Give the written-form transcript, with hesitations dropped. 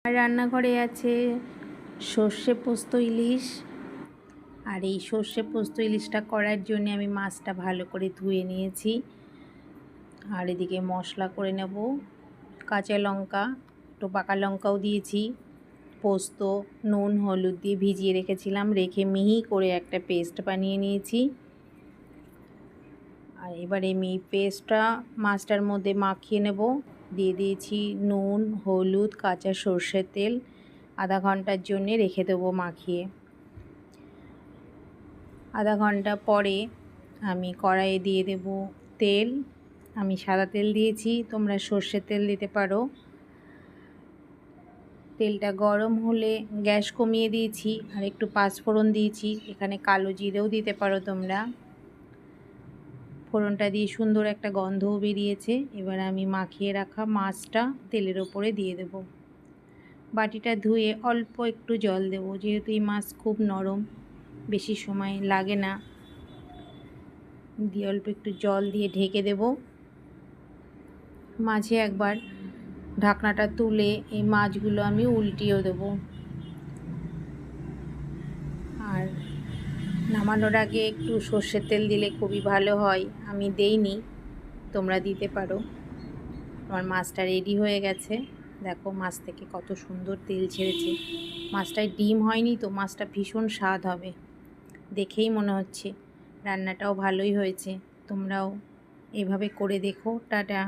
আর রান্নাঘরে আছে সর্ষে পোস্ত ইলিশ। আর এই সর্ষে পোস্ত ইলিশটা করার জন্য আমি মাছটা ভালো করে ধুয়ে নিয়েছি। আর এদিকে মশলা করে নেব। কাঁচা লঙ্কা, একটু পাকা লঙ্কাও দিয়েছি, পোস্ত, নুন হলুদ দিয়ে ভিজিয়ে রেখেছিলাম, রেখে মিহি করে একটা পেস্ট বানিয়ে নিয়েছি। আর এবার আমি পেস্টটা মাছটার মধ্যে মাখিয়ে নেব। দিয়ে দিয়েছি নুন, হলুদ, কাঁচা সর্ষের তেল। আধা ঘন্টার জন্যে রেখে দেবো মাখিয়ে। আধা ঘন্টা পরে আমি কড়াইয়ে দিয়ে দেব তেল। আমি সাদা তেল দিয়েছি, তোমরা সর্ষের তেল দিতে পারো। তেলটা গরম হলে গ্যাস কমিয়ে দিয়েছি, আর একটু পাঁচফোড়ন দিয়েছি। এখানে কালো জিরেও দিতে পারো তোমরা। ফোড়নটা দিয়ে সুন্দর একটা গন্ধও বেরিয়েছে। এবার আমি মাখিয়ে রাখা মাছটা তেলের ওপরে দিয়ে দেব। বাটিটা ধুয়ে অল্প একটু জল দেব, যেহেতু এই মাছ খুব নরম, বেশি সময় লাগে না। দিয়ে অল্প একটু জল দিয়ে ঢেকে দেব। মাঝে একবার ঢাকনাটা তুলে এই মাছগুলো আমি উল্টিয়েও দেব। আর নামানোর আগে একটু সর্ষের তেল দিলে খুবই ভালো হয়, আমি দেইনি, তোমরা দিতে পারো। আমার মাছটা রেডি হয়ে গেছে। দেখো মাছ থেকে কত সুন্দর তেল ছেড়েছে। মাছটায় ডিম হয়নি তো, মাছটা ভীষণ স্বাদ হবে, দেখেই মনে হচ্ছে। রান্নাটাও ভালোই হয়েছে, তোমরাও এভাবে করে দেখো। টাটা।